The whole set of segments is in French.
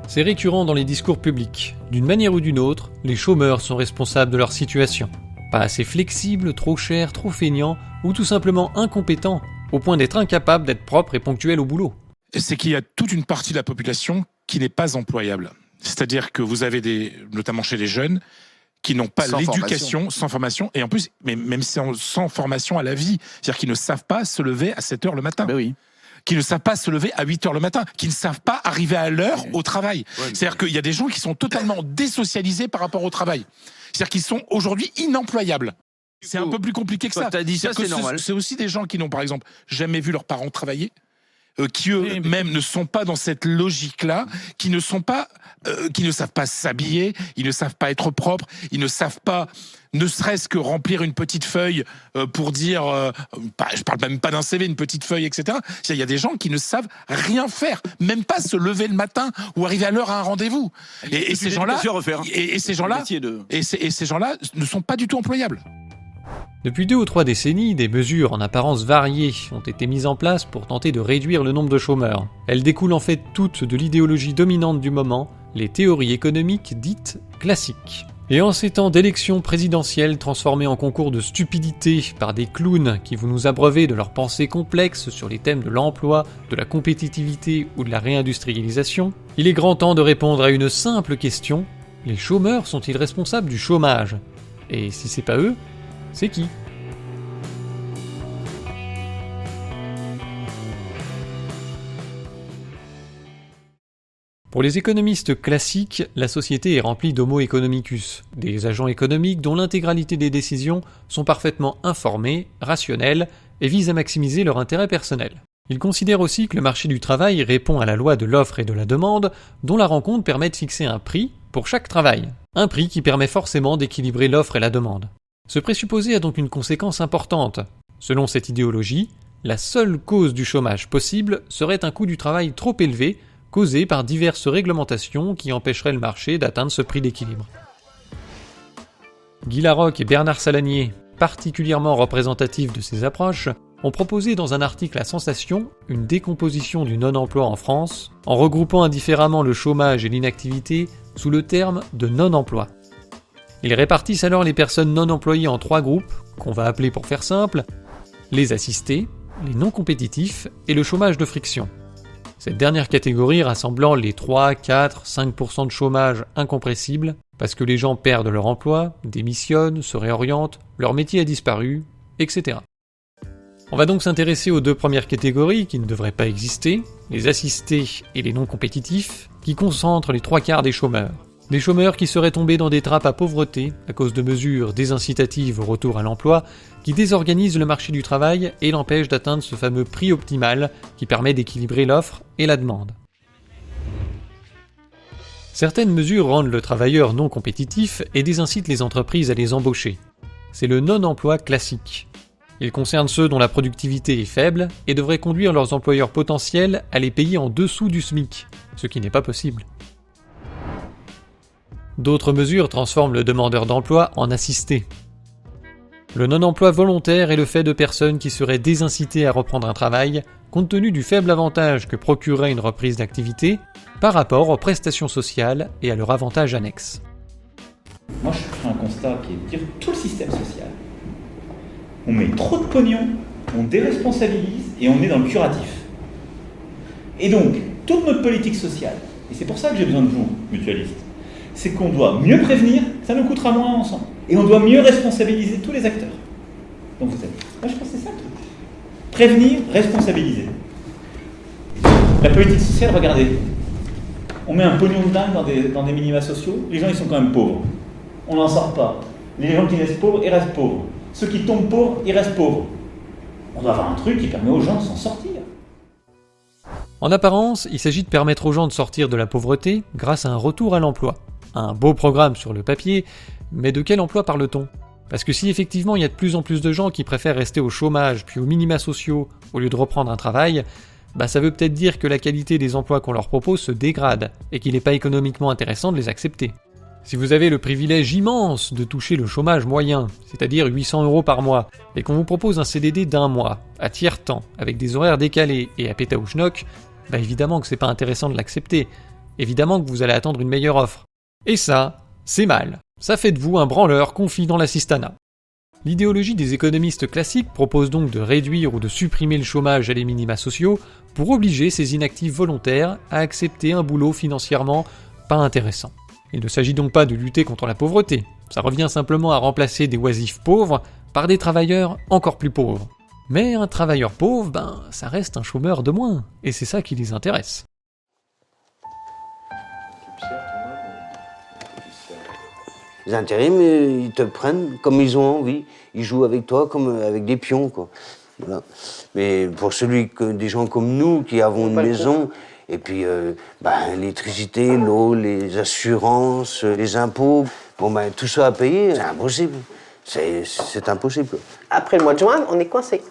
C'est récurrent dans les discours publics. D'une manière ou d'une autre, les chômeurs sont responsables de leur situation. Pas assez flexibles, trop chers, trop feignants, ou tout simplement incompétents, au point d'être incapables d'être propres et ponctuels au boulot. C'est qu'il y a toute une partie de la population qui n'est pas employable. C'est-à-dire que vous avez notamment chez les jeunes, qui n'ont pas l'éducation, sans formation, et en plus, mais même sans formation à la vie. C'est-à-dire qu'ils ne savent pas se lever à 7h le matin. Ben oui. Qui ne savent pas se lever à 8h le matin, qui ne savent pas arriver à l'heure au travail. Ouais, c'est-à-dire qu'il y a des gens qui sont totalement désocialisés par rapport au travail. C'est-à-dire qu'ils sont aujourd'hui inemployables. C'est un peu plus compliqué que ça. T'as dit ça, c'est normal. C'est aussi des gens qui n'ont, par exemple, jamais vu leurs parents travailler, qui eux-mêmes ne sont pas dans cette logique-là, qui ne savent pas s'habiller, ils ne savent pas être propres, ils ne savent pas, ne serait-ce que remplir une petite feuille pour dire, je parle même pas d'un CV, une petite feuille, etc. Il y a des gens qui ne savent rien faire, même pas se lever le matin ou arriver à l'heure à un rendez-vous. Et ces gens-là, ces gens-là ne sont pas du tout employables. Depuis 2 ou 3 décennies, des mesures en apparence variées ont été mises en place pour tenter de réduire le nombre de chômeurs. Elles découlent en fait toutes de l'idéologie dominante du moment, les théories économiques dites classiques. Et en ces temps d'élections présidentielles transformées en concours de stupidité par des clowns qui vont nous abreuver de leurs pensées complexes sur les thèmes de l'emploi, de la compétitivité ou de la réindustrialisation, il est grand temps de répondre à une simple question: les chômeurs sont-ils responsables du chômage? Et si c'est pas eux, c'est qui? Pour les économistes classiques, la société est remplie d'homo economicus, des agents économiques dont l'intégralité des décisions sont parfaitement informées, rationnelles et visent à maximiser leur intérêt personnel. Ils considèrent aussi que le marché du travail répond à la loi de l'offre et de la demande, dont la rencontre permet de fixer un prix pour chaque travail. Un prix qui permet forcément d'équilibrer l'offre et la demande. Ce présupposé a donc une conséquence importante. Selon cette idéologie, la seule cause du chômage possible serait un coût du travail trop élevé, causé par diverses réglementations qui empêcheraient le marché d'atteindre ce prix d'équilibre. Guy Laroque et Bernard Salanier, particulièrement représentatifs de ces approches, ont proposé dans un article à Sensation une décomposition du non-emploi en France, en regroupant indifféremment le chômage et l'inactivité sous le terme de non-emploi. Ils répartissent alors les personnes non employées en 3 groupes, qu'on va appeler pour faire simple, les assistés, les non compétitifs et le chômage de friction. Cette dernière catégorie rassemblant les 3, 4, 5% de chômage incompressible, parce que les gens perdent leur emploi, démissionnent, se réorientent, leur métier a disparu, etc. On va donc s'intéresser aux 2 premières catégories qui ne devraient pas exister, les assistés et les non compétitifs, qui concentrent les 3/4 des chômeurs. Des chômeurs qui seraient tombés dans des trappes à pauvreté à cause de mesures désincitatives au retour à l'emploi qui désorganisent le marché du travail et l'empêchent d'atteindre ce fameux prix optimal qui permet d'équilibrer l'offre et la demande. Certaines mesures rendent le travailleur non compétitif et désincitent les entreprises à les embaucher. C'est le non-emploi classique. Il concerne ceux dont la productivité est faible et devrait conduire leurs employeurs potentiels à les payer en dessous du SMIC, ce qui n'est pas possible. D'autres mesures transforment le demandeur d'emploi en assisté. Le non-emploi volontaire est le fait de personnes qui seraient désincitées à reprendre un travail compte tenu du faible avantage que procurerait une reprise d'activité par rapport aux prestations sociales et à leur avantage annexe. Moi je fais un constat qui est de dire tout le système social. On met trop de pognon, on déresponsabilise et on est dans le curatif. Et donc, toute notre politique sociale, et c'est pour ça que j'ai besoin de vous, mutualistes, c'est qu'on doit mieux prévenir, ça nous coûtera moins ensemble. Et on doit mieux responsabiliser tous les acteurs. Donc vous êtes. Moi je pense que c'est ça le truc. Prévenir, responsabiliser. La politique sociale, regardez. On met un pognon de dingue dans des minima sociaux, les gens ils sont quand même pauvres. On n'en sort pas. Les gens qui naissent pauvres, ils restent pauvres. Ceux qui tombent pauvres, ils restent pauvres. On doit avoir un truc qui permet aux gens de s'en sortir. En apparence, il s'agit de permettre aux gens de sortir de la pauvreté grâce à un retour à l'emploi. Un beau programme sur le papier, mais de quel emploi parle-t-on? Parce que si effectivement il y a de plus en plus de gens qui préfèrent rester au chômage puis aux minima sociaux au lieu de reprendre un travail, ça veut peut-être dire que la qualité des emplois qu'on leur propose se dégrade et qu'il n'est pas économiquement intéressant de les accepter. Si vous avez le privilège immense de toucher le chômage moyen, c'est-à-dire 800 € par mois, et qu'on vous propose un CDD d'1 mois, à tiers-temps, avec des horaires décalés et à pétaouchnok, évidemment que c'est pas intéressant de l'accepter. évidemment que vous allez attendre une meilleure offre. Et ça, c'est mal. Ça fait de vous un branleur confit dans l'assistanat. L'idéologie des économistes classiques propose donc de réduire ou de supprimer le chômage et les minima sociaux pour obliger ces inactifs volontaires à accepter un boulot financièrement pas intéressant. Il ne s'agit donc pas de lutter contre la pauvreté, ça revient simplement à remplacer des oisifs pauvres par des travailleurs encore plus pauvres. Mais un travailleur pauvre, ça reste un chômeur de moins, et c'est ça qui les intéresse. Les intérims, ils te prennent comme ils ont envie. Ils jouent avec toi comme avec des pions, quoi. Voilà. Mais pour des gens comme nous, qui avons une maison, et puis l'électricité, l'eau, les assurances, les impôts, tout ça à payer, c'est impossible. C'est impossible. Après le mois de juin, on est coincé.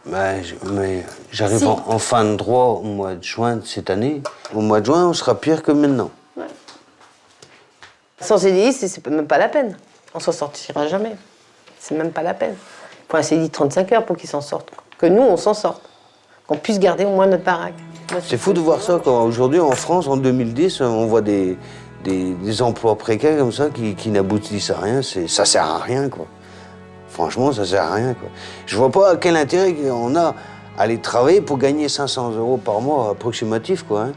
Mais j'arrive en fin de droit au mois de juin de cette année. Au mois de juin, on sera pire que maintenant. Ouais. Sans CDI, c'est même pas la peine. On s'en sortira jamais. C'est même pas la peine. Il faut un CDI de 35 heures pour qu'ils s'en sortent. Que nous, on s'en sorte. Qu'on puisse garder au moins notre baraque. C'est fou de voir ça. Aujourd'hui, en France, en 2010, on voit des emplois précaires comme ça qui n'aboutissent à rien. Ça sert à rien, quoi. Franchement, ça sert à rien, quoi. Je vois pas quel intérêt on a à aller travailler pour gagner 500 € par mois approximatif, quoi. Hein.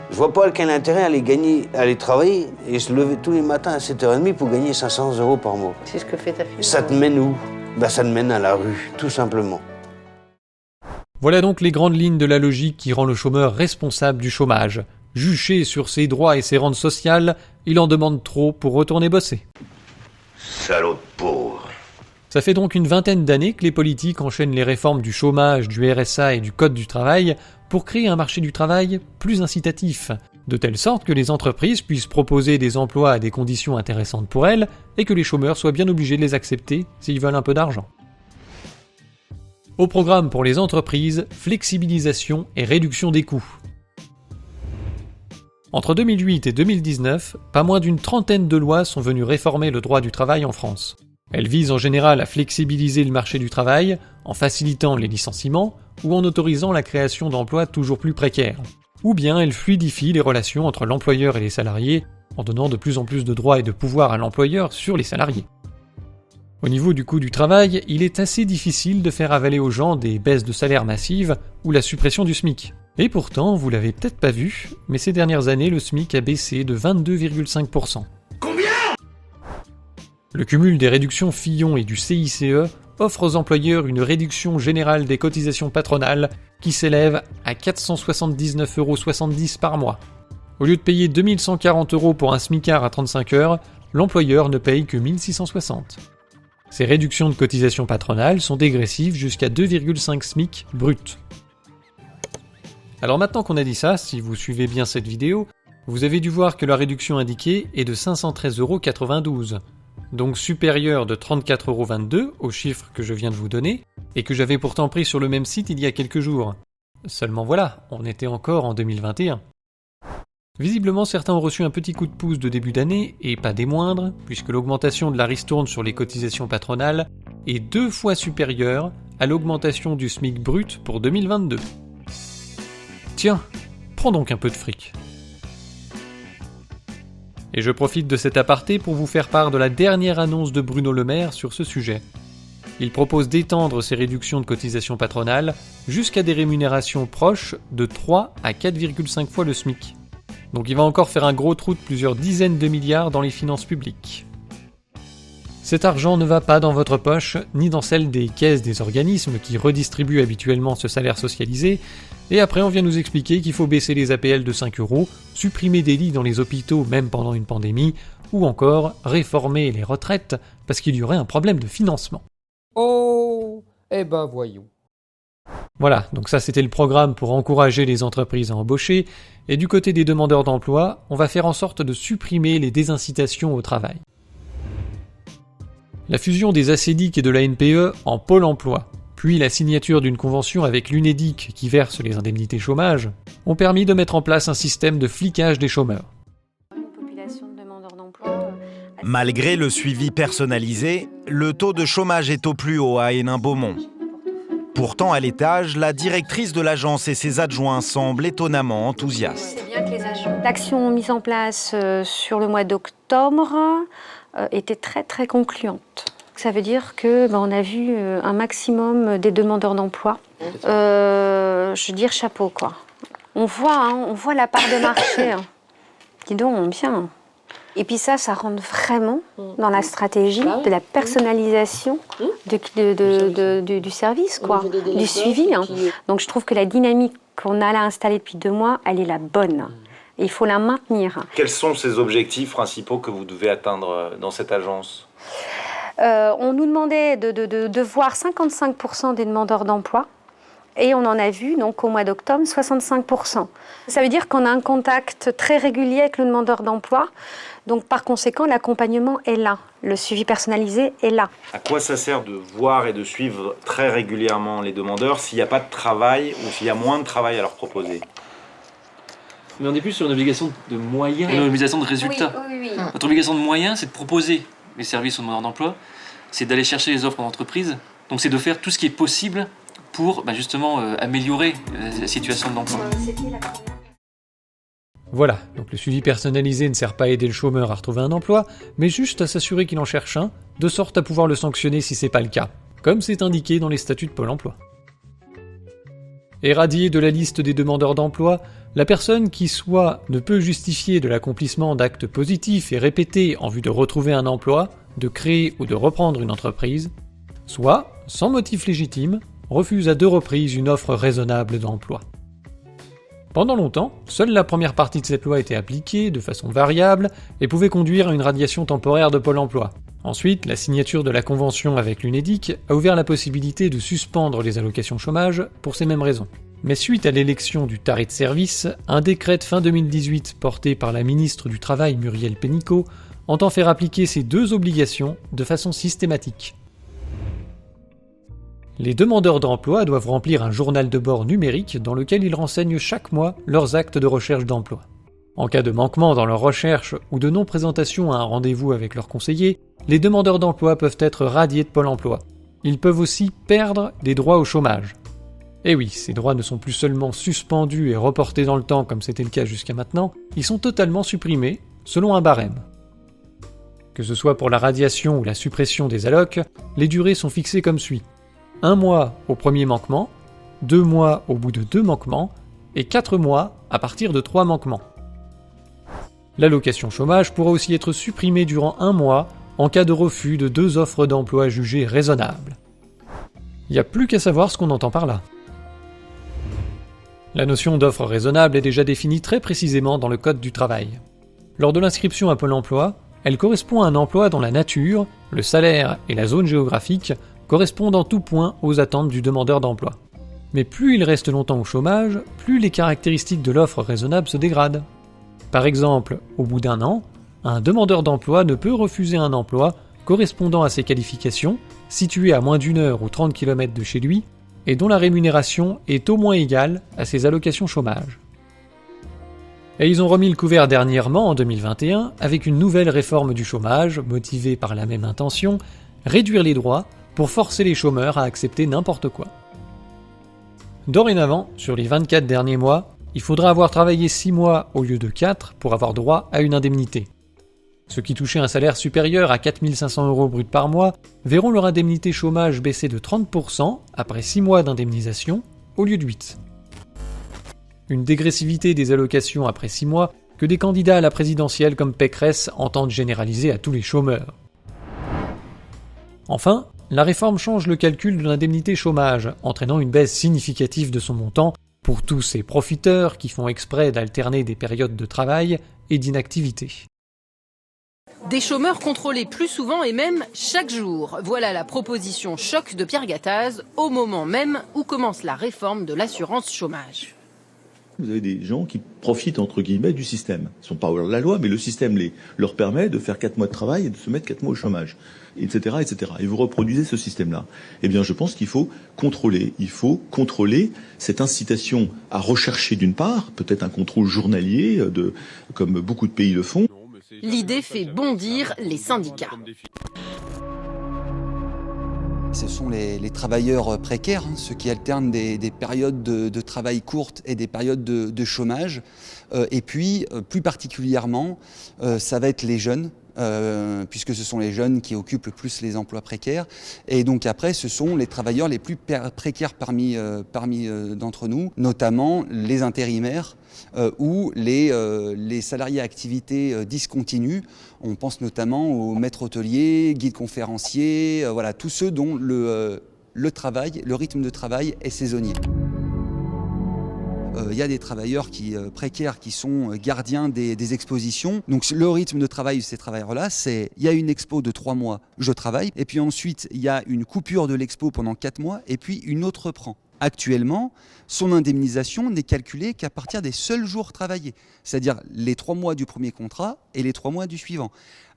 Je vois pas quel intérêt à aller travailler et se lever tous les matins à 7h30 pour gagner 500 € par mois. C'est ce que fait ta fille. Ça te mène où? Ça te mène à la rue, tout simplement. Voilà donc les grandes lignes de la logique qui rend le chômeur responsable du chômage. Juché sur ses droits et ses rentes sociales, il en demande trop pour retourner bosser. Salaud de pauvre. Ça fait donc une vingtaine d'années que les politiques enchaînent les réformes du chômage, du RSA et du Code du travail pour créer un marché du travail plus incitatif, de telle sorte que les entreprises puissent proposer des emplois à des conditions intéressantes pour elles et que les chômeurs soient bien obligés de les accepter s'ils veulent un peu d'argent. Au programme pour les entreprises, flexibilisation et réduction des coûts. Entre 2008 et 2019, pas moins d'une trentaine de lois sont venues réformer le droit du travail en France. Elles visent en général à flexibiliser le marché du travail, en facilitant les licenciements ou en autorisant la création d'emplois toujours plus précaires. Ou bien elles fluidifient les relations entre l'employeur et les salariés, en donnant de plus en plus de droits et de pouvoir à l'employeur sur les salariés. Au niveau du coût du travail, il est assez difficile de faire avaler aux gens des baisses de salaire massives ou la suppression du SMIC. Et pourtant, vous l'avez peut-être pas vu, mais ces dernières années, le SMIC a baissé de 22,5%. Combien ? Le cumul des réductions Fillon et du CICE offre aux employeurs une réduction générale des cotisations patronales qui s'élève à 479,70 € par mois. Au lieu de payer 2140 € pour un smicard à 35 heures, l'employeur ne paye que 1660. Ces réductions de cotisations patronales sont dégressives jusqu'à 2,5 SMIC brut. Alors maintenant qu'on a dit ça, si vous suivez bien cette vidéo, vous avez dû voir que la réduction indiquée est de 513,92 €, donc supérieure de 34,22 € au chiffre que je viens de vous donner, et que j'avais pourtant pris sur le même site il y a quelques jours. Seulement voilà, on était encore en 2021. Visiblement, certains ont reçu un petit coup de pouce de début d'année, et pas des moindres, puisque l'augmentation de la ristourne sur les cotisations patronales est 2 fois supérieure à l'augmentation du SMIC brut pour 2022. Tiens, prends donc un peu de fric. Et je profite de cet aparté pour vous faire part de la dernière annonce de Bruno Le Maire sur ce sujet. Il propose d'étendre ces réductions de cotisations patronales jusqu'à des rémunérations proches de 3 à 4,5 fois le SMIC. Donc il va encore faire un gros trou de plusieurs dizaines de milliards dans les finances publiques. Cet argent ne va pas dans votre poche, ni dans celle des caisses des organismes qui redistribuent habituellement ce salaire socialisé, et après on vient nous expliquer qu'il faut baisser les APL de 5 €, supprimer des lits dans les hôpitaux même pendant une pandémie, ou encore réformer les retraites parce qu'il y aurait un problème de financement. Oh, eh ben voyons. Voilà, donc ça c'était le programme pour encourager les entreprises à embaucher, et du côté des demandeurs d'emploi, on va faire en sorte de supprimer les désincitations au travail. La fusion des ACDIC et de la NPE en Pôle emploi, puis la signature d'une convention avec l'UNEDIC qui verse les indemnités chômage, ont permis de mettre en place un système de flicage des chômeurs. Malgré le suivi personnalisé, le taux de chômage est au plus haut à Hénin-Beaumont. Pourtant, à l'étage, la directrice de l'agence et ses adjoints semblent étonnamment enthousiastes. C'est bien que L'action mise en place sur le mois d'octobre était très très concluante. Ça veut dire que on a vu un maximum des demandeurs d'emploi. Je veux dire chapeau quoi. On voit la part de marché. Dis donc, bien. Et puis ça rentre vraiment dans la stratégie de la personnalisation du service, quoi, du suivi. Donc je trouve que la dynamique qu'on a là installée depuis 2 mois, elle est la bonne. Et il faut la maintenir. Quels sont ces objectifs principaux que vous devez atteindre dans cette agence ? On nous demandait de voir 55% des demandeurs d'emploi. Et on en a vu, donc au mois d'octobre, 65%. Ça veut dire qu'on a un contact très régulier avec le demandeur d'emploi. Donc par conséquent, l'accompagnement est là. Le suivi personnalisé est là. À quoi ça sert de voir et de suivre très régulièrement les demandeurs s'il n'y a pas de travail ou s'il y a moins de travail à leur proposer ? Mais on est plus sur une obligation de moyens, une obligation de résultats. Oui. Notre obligation de moyens, c'est de proposer les services aux demandeurs d'emploi, c'est d'aller chercher les offres en entreprise. Donc c'est de faire tout ce qui est possible pour justement améliorer la situation de l'emploi. Voilà, donc le suivi personnalisé ne sert pas à aider le chômeur à retrouver un emploi, mais juste à s'assurer qu'il en cherche un, de sorte à pouvoir le sanctionner si c'est pas le cas, comme c'est indiqué dans les statuts de Pôle emploi. Éradié de la liste des demandeurs d'emploi, la personne qui soit ne peut justifier de l'accomplissement d'actes positifs et répétés en vue de retrouver un emploi, de créer ou de reprendre une entreprise, soit, sans motif légitime, refuse à 2 reprises une offre raisonnable d'emploi. Pendant longtemps, seule la première partie de cette loi était appliquée de façon variable et pouvait conduire à une radiation temporaire de Pôle emploi. Ensuite, la signature de la convention avec l'UNEDIC a ouvert la possibilité de suspendre les allocations chômage pour ces mêmes raisons. Mais suite à l'élection du taré de service, un décret de fin 2018 porté par la ministre du Travail Muriel Pénicaud entend faire appliquer ces 2 obligations de façon systématique. Les demandeurs d'emploi doivent remplir un journal de bord numérique dans lequel ils renseignent chaque mois leurs actes de recherche d'emploi. En cas de manquement dans leur recherche ou de non-présentation à un rendez-vous avec leur conseiller, les demandeurs d'emploi peuvent être radiés de Pôle emploi. Ils peuvent aussi perdre des droits au chômage. Et oui, ces droits ne sont plus seulement suspendus et reportés dans le temps comme c'était le cas jusqu'à maintenant, ils sont totalement supprimés selon un barème. Que ce soit pour la radiation ou la suppression des allocs, les durées sont fixées comme suit. 1 mois au premier manquement, 2 mois au bout de 2 manquements, et 4 mois à partir de 3 manquements. L'allocation chômage pourra aussi être supprimée durant 1 mois en cas de refus de 2 offres d'emploi jugées raisonnables. Il n'y a plus qu'à savoir ce qu'on entend par là. La notion d'offre raisonnable est déjà définie très précisément dans le Code du travail. Lors de l'inscription à Pôle emploi, elle correspond à un emploi dont la nature, le salaire et la zone géographique correspondent en tout point aux attentes du demandeur d'emploi. Mais plus il reste longtemps au chômage, plus les caractéristiques de l'offre raisonnable se dégradent. Par exemple, au bout d'1 an, un demandeur d'emploi ne peut refuser un emploi correspondant à ses qualifications, situé à moins d'1 heure ou 30 km de chez lui, et dont la rémunération est au moins égale à ses allocations chômage. Et ils ont remis le couvert dernièrement, en 2021, avec une nouvelle réforme du chômage, motivée par la même intention, réduire les droits pour forcer les chômeurs à accepter n'importe quoi. Dorénavant, sur les 24 derniers mois, il faudra avoir travaillé 6 mois au lieu de 4 pour avoir droit à une indemnité. Ceux qui touchaient un salaire supérieur à 4 500 € brut par mois verront leur indemnité chômage baisser de 30% après 6 mois d'indemnisation au lieu de 8. Une dégressivité des allocations après 6 mois que des candidats à la présidentielle comme Pécresse entendent généraliser à tous les chômeurs. Enfin, la réforme change le calcul de l'indemnité chômage, entraînant une baisse significative de son montant pour tous ces profiteurs qui font exprès d'alterner des périodes de travail et d'inactivité. Des chômeurs contrôlés plus souvent et même chaque jour. Voilà la proposition choc de Pierre Gattaz au moment même où commence la réforme de l'assurance chômage. Vous avez des gens qui profitent, entre guillemets, du système. Ils ne sont pas hors de la loi, mais le système leur permet de faire 4 mois de travail et de se mettre 4 mois au chômage, etc., etc. Et vous reproduisez ce système-là. Eh bien, je pense qu'il faut contrôler. Il faut contrôler cette incitation à rechercher d'une part, peut-être un contrôle journalier, comme beaucoup de pays le font. L'idée fait bondir les syndicats. Ce sont les travailleurs précaires, ceux qui alternent des périodes de travail courtes et des périodes de chômage. Et puis, plus particulièrement, ça va être les jeunes, puisque ce sont les jeunes qui occupent le plus les emplois précaires. Et donc après, ce sont les travailleurs les plus précaires parmi d'entre nous, notamment les intérimaires ou les salariés à activité discontinue. On pense notamment aux maîtres hôteliers, guides conférenciers, voilà, tous ceux dont le rythme de travail est saisonnier. Il y a des travailleurs précaires qui sont gardiens des expositions. Donc le rythme de travail de ces travailleurs-là, c'est il y a une expo de 3 mois, je travaille, et puis ensuite il y a une coupure de l'expo pendant 4 mois, et puis une autre reprend. Actuellement, son indemnisation n'est calculée qu'à partir des seuls jours travaillés, c'est-à-dire les 3 mois du premier contrat et les 3 mois du suivant.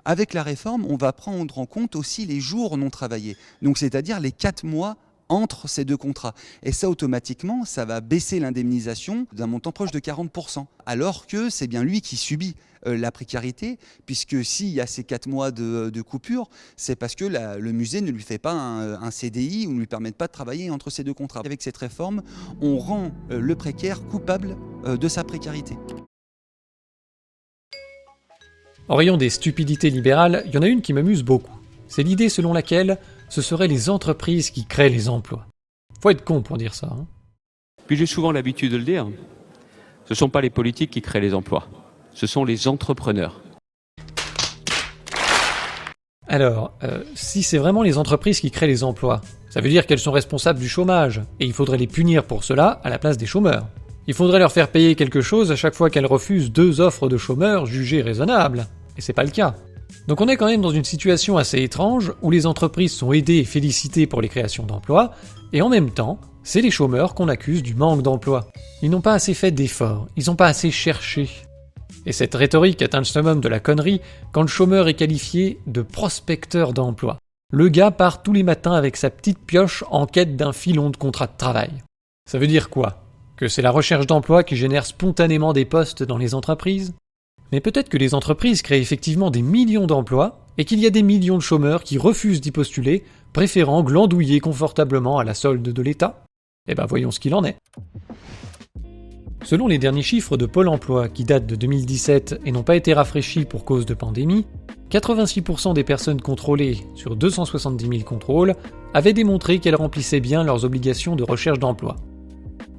Avec la réforme, on va prendre en compte aussi les jours non travaillés, donc c'est-à-dire les 4 mois entre ces 2 contrats. Et ça, automatiquement, ça va baisser l'indemnisation d'un montant proche de 40%. Alors que c'est bien lui qui subit la précarité, puisque s'il y a ces 4 mois de coupure, c'est parce que le musée ne lui fait pas un CDI ou ne lui permet pas de travailler entre ces 2 contrats. Avec cette réforme, on rend le précaire coupable de sa précarité. En rayon des stupidités libérales, il y en a une qui m'amuse beaucoup. C'est l'idée selon laquelle ce seraient les entreprises qui créent les emplois. Faut être con pour dire ça. Hein. Puis j'ai souvent l'habitude de le dire, ce ne sont pas les politiques qui créent les emplois, ce sont les entrepreneurs. Alors, si c'est vraiment les entreprises qui créent les emplois, ça veut dire qu'elles sont responsables du chômage, et il faudrait les punir pour cela à la place des chômeurs. Il faudrait leur faire payer quelque chose à chaque fois qu'elles refusent 2 offres de chômeurs jugées raisonnables, et c'est pas le cas. Donc on est quand même dans une situation assez étrange où les entreprises sont aidées et félicitées pour les créations d'emplois, et en même temps, c'est les chômeurs qu'on accuse du manque d'emploi. Ils n'ont pas assez fait d'efforts, ils n'ont pas assez cherché. Et cette rhétorique atteint le summum de la connerie quand le chômeur est qualifié de prospecteur d'emploi. Le gars part tous les matins avec sa petite pioche en quête d'un filon de contrat de travail. Ça veut dire quoi ? Que c'est la recherche d'emploi qui génère spontanément des postes dans les entreprises ? Mais peut-être que les entreprises créent effectivement des millions d'emplois et qu'il y a des millions de chômeurs qui refusent d'y postuler, préférant glandouiller confortablement à la solde de l'État. Eh ben voyons ce qu'il en est. Selon les derniers chiffres de Pôle emploi qui datent de 2017 et n'ont pas été rafraîchis pour cause de pandémie, 86% des personnes contrôlées sur 270 000 contrôles avaient démontré qu'elles remplissaient bien leurs obligations de recherche d'emploi.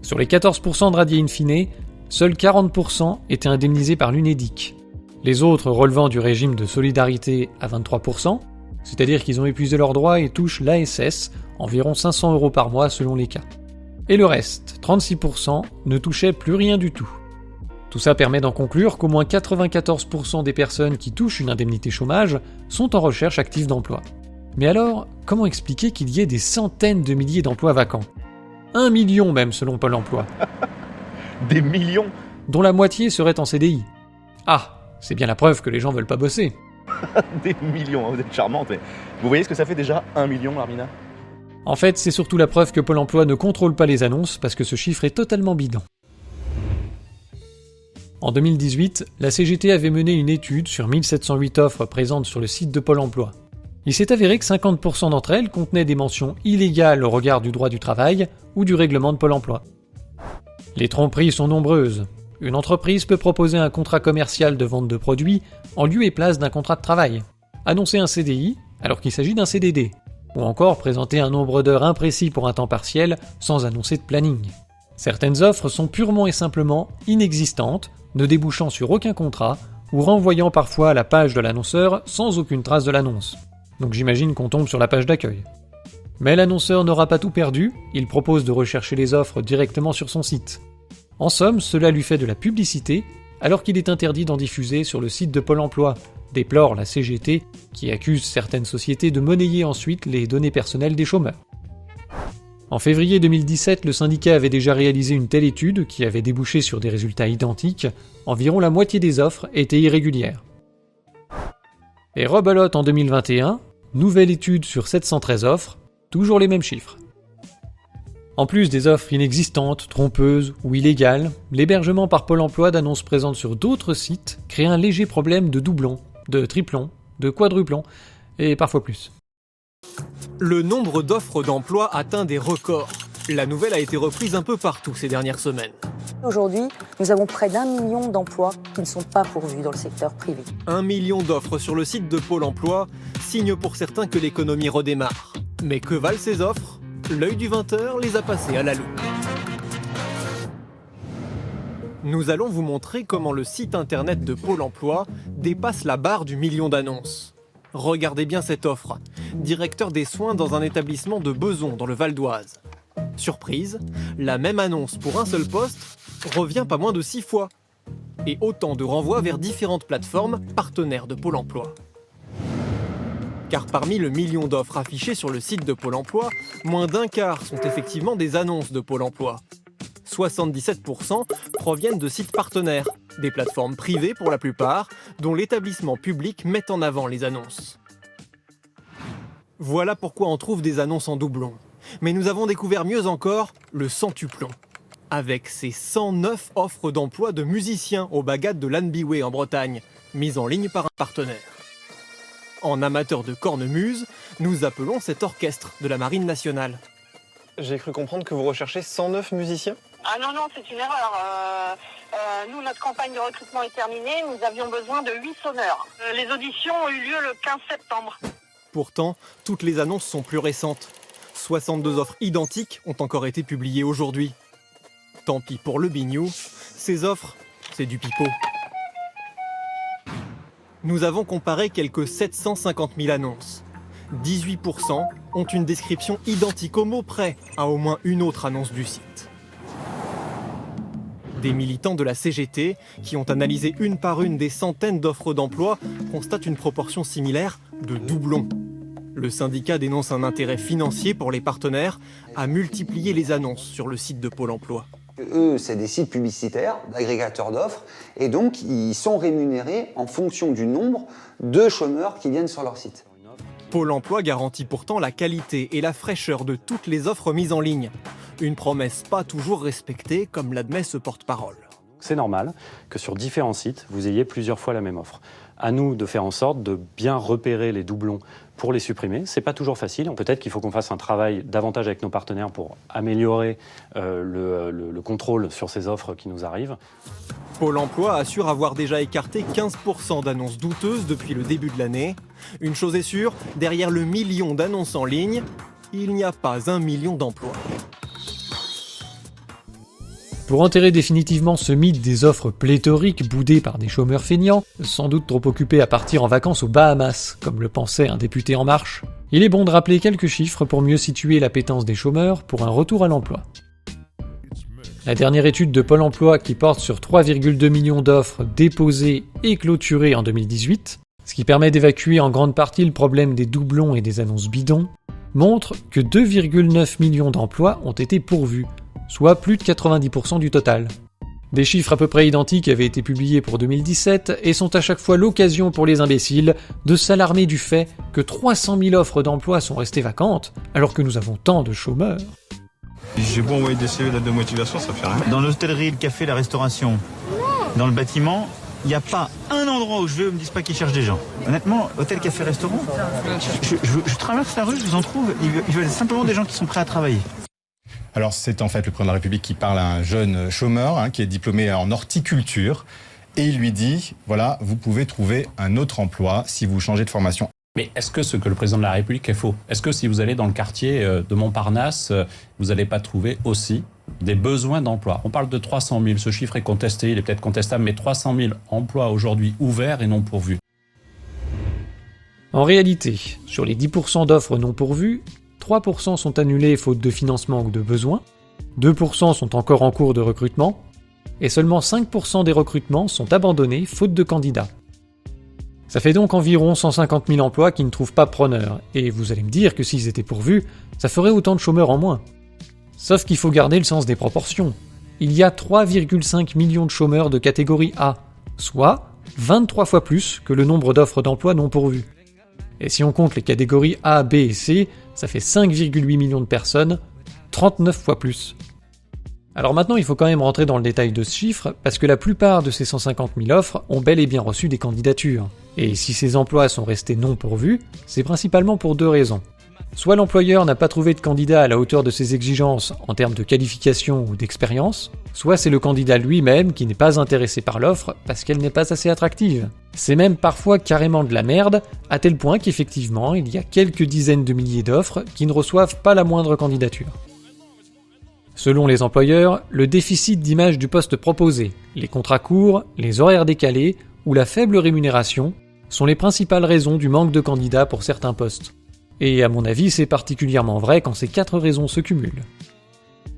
Sur les 14% de radiés in fine, seuls 40% étaient indemnisés par l'UNEDIC. Les autres relevant du régime de solidarité à 23%, c'est-à-dire qu'ils ont épuisé leurs droits et touchent l'ASS, environ 500 € par mois selon les cas. Et le reste, 36%, ne touchaient plus rien du tout. Tout ça permet d'en conclure qu'au moins 94% des personnes qui touchent une indemnité chômage sont en recherche active d'emploi. Mais alors, comment expliquer qu'il y ait des centaines de milliers d'emplois vacants ? 1 million même selon Pôle emploi. Des millions ? Dont la moitié serait en CDI. Ah, c'est bien la preuve que les gens veulent pas bosser. Des millions, vous êtes charmante. Mais vous voyez ce que ça fait déjà 1 million, Armina ? En fait, c'est surtout la preuve que Pôle emploi ne contrôle pas les annonces parce que ce chiffre est totalement bidon. En 2018, la CGT avait mené une étude sur 1708 offres présentes sur le site de Pôle emploi. Il s'est avéré que 50% d'entre elles contenaient des mentions illégales au regard du droit du travail ou du règlement de Pôle emploi. Les tromperies sont nombreuses. Une entreprise peut proposer un contrat commercial de vente de produits en lieu et place d'un contrat de travail, annoncer un CDI alors qu'il s'agit d'un CDD, ou encore présenter un nombre d'heures imprécis pour un temps partiel sans annoncer de planning. Certaines offres sont purement et simplement inexistantes, ne débouchant sur aucun contrat ou renvoyant parfois à la page de l'annonceur sans aucune trace de l'annonce. Donc j'imagine qu'on tombe sur la page d'accueil. Mais l'annonceur n'aura pas tout perdu, il propose de rechercher les offres directement sur son site. En somme, cela lui fait de la publicité, alors qu'il est interdit d'en diffuser sur le site de Pôle emploi, déplore la CGT, qui accuse certaines sociétés de monnayer ensuite les données personnelles des chômeurs. En février 2017, le syndicat avait déjà réalisé une telle étude qui avait débouché sur des résultats identiques, environ la moitié des offres étaient irrégulières. Et rebelote en 2021, nouvelle étude sur 713 offres, toujours les mêmes chiffres. En plus des offres inexistantes, trompeuses ou illégales, l'hébergement par Pôle emploi d'annonces présentes sur d'autres sites crée un léger problème de doublons, de triplons, de quadruplons, et parfois plus. Le nombre d'offres d'emploi atteint des records. La nouvelle a été reprise un peu partout ces dernières semaines. Aujourd'hui, nous avons près d'1 million d'emplois qui ne sont pas pourvus dans le secteur privé. 1 million d'offres sur le site de Pôle emploi, signe pour certains que l'économie redémarre. Mais que valent ces offres ? L'œil du 20h les a passées à la loupe. Nous allons vous montrer comment le site internet de Pôle emploi dépasse la barre du million d'annonces. Regardez bien cette offre. Directeur des soins dans un établissement de Bezons dans le Val d'Oise. Surprise, la même annonce pour un seul poste revient pas moins de 6 fois. Et autant de renvois vers différentes plateformes partenaires de Pôle emploi. Car parmi le million d'offres affichées sur le site de Pôle emploi, moins d'un quart sont effectivement des annonces de Pôle emploi. 77% proviennent de sites partenaires, des plateformes privées pour la plupart, dont l'établissement public met en avant les annonces. Voilà pourquoi on trouve des annonces en doublon. Mais nous avons découvert mieux encore le centuplon, avec ses 109 offres d'emploi de musiciens au Bagat de Lanbiway en Bretagne, mises en ligne par un partenaire. En amateur de cornemuse, nous appelons cet orchestre de la Marine nationale. J'ai cru comprendre que vous recherchez 109 musiciens ? Ah non, c'est une erreur. Nous, notre campagne de recrutement est terminée. Nous avions besoin de 8 sonneurs. Les auditions ont eu lieu le 15 septembre. Pourtant, toutes les annonces sont plus récentes. 62 offres identiques ont encore été publiées aujourd'hui. Tant pis pour le bignou, ces offres, c'est du pipeau. Nous avons comparé quelques 750 000 annonces. 18% ont une description identique au mot près à au moins une autre annonce du site. Des militants de la CGT, qui ont analysé une par une des centaines d'offres d'emploi, constatent une proportion similaire de doublons. Le syndicat dénonce un intérêt financier pour les partenaires à multiplier les annonces sur le site de Pôle emploi. Eux, c'est des sites publicitaires, d'agrégateurs d'offres, et donc ils sont rémunérés en fonction du nombre de chômeurs qui viennent sur leur site. Pôle emploi garantit pourtant la qualité et la fraîcheur de toutes les offres mises en ligne. Une promesse pas toujours respectée, comme l'admet ce porte-parole. C'est normal que sur différents sites, vous ayez plusieurs fois la même offre. À nous de faire en sorte de bien repérer les doublons pour les supprimer. C'est pas toujours facile. Peut-être qu'il faut qu'on fasse un travail davantage avec nos partenaires pour améliorer le contrôle sur ces offres qui nous arrivent. Pôle emploi assure avoir déjà écarté 15% d'annonces douteuses depuis le début de l'année. Une chose est sûre, derrière le million d'annonces en ligne, il n'y a pas 1 million d'emplois. Pour enterrer définitivement ce mythe des offres pléthoriques boudées par des chômeurs feignants, sans doute trop occupés à partir en vacances aux Bahamas, comme le pensait un député En Marche, il est bon de rappeler quelques chiffres pour mieux situer l'appétence des chômeurs pour un retour à l'emploi. La dernière étude de Pôle emploi, qui porte sur 3,2 millions d'offres déposées et clôturées en 2018, ce qui permet d'évacuer en grande partie le problème des doublons et des annonces bidons, montre que 2,9 millions d'emplois ont été pourvus, soit plus de 90% du total. Des chiffres à peu près identiques avaient été publiés pour 2017 et sont à chaque fois l'occasion pour les imbéciles de s'alarmer du fait que 300 000 offres d'emploi sont restées vacantes alors que nous avons tant de chômeurs. J'ai beau envoyer des CV, lettres de motivation, ça fait rien. Dans l'hôtellerie, le café, la restauration, dans le bâtiment, il n'y a pas un endroit où je vais où ils me disent pas qu'ils cherchent des gens. Honnêtement, hôtel, café, restaurant, je traverse la rue, je vous en trouve, ils veulent simplement des gens qui sont prêts à travailler. Alors c'est en fait le président de la République qui parle à un jeune chômeur qui est diplômé en horticulture et il lui dit, voilà, vous pouvez trouver un autre emploi si vous changez de formation. Mais est-ce que ce que le président de la République est faux ? Est-ce que si vous allez dans le quartier de Montparnasse, vous n'allez pas trouver aussi des besoins d'emploi ? On parle de 300 000, ce chiffre est contesté, il est peut-être contestable, mais 300 000 emplois aujourd'hui ouverts et non pourvus. En réalité, sur les 10% d'offres non pourvues, 3% sont annulés faute de financement ou de besoin, 2% sont encore en cours de recrutement, et seulement 5% des recrutements sont abandonnés faute de candidats. Ça fait donc environ 150 000 emplois qui ne trouvent pas preneur, et vous allez me dire que s'ils étaient pourvus, ça ferait autant de chômeurs en moins. Sauf qu'il faut garder le sens des proportions. Il y a 3,5 millions de chômeurs de catégorie A, soit 23 fois plus que le nombre d'offres d'emploi non pourvues. Et si on compte les catégories A, B et C, ça fait 5,8 millions de personnes, 39 fois plus. Alors maintenant, il faut quand même rentrer dans le détail de ce chiffre, parce que la plupart de ces 150 000 offres ont bel et bien reçu des candidatures. Et si ces emplois sont restés non pourvus, c'est principalement pour deux raisons. Soit l'employeur n'a pas trouvé de candidat à la hauteur de ses exigences en termes de qualification ou d'expérience, soit c'est le candidat lui-même qui n'est pas intéressé par l'offre parce qu'elle n'est pas assez attractive. C'est même parfois carrément de la merde, à tel point qu'effectivement, il y a quelques dizaines de milliers d'offres qui ne reçoivent pas la moindre candidature. Selon les employeurs, le déficit d'image du poste proposé, les contrats courts, les horaires décalés ou la faible rémunération sont les principales raisons du manque de candidats pour certains postes. Et à mon avis, c'est particulièrement vrai quand ces 4 raisons se cumulent.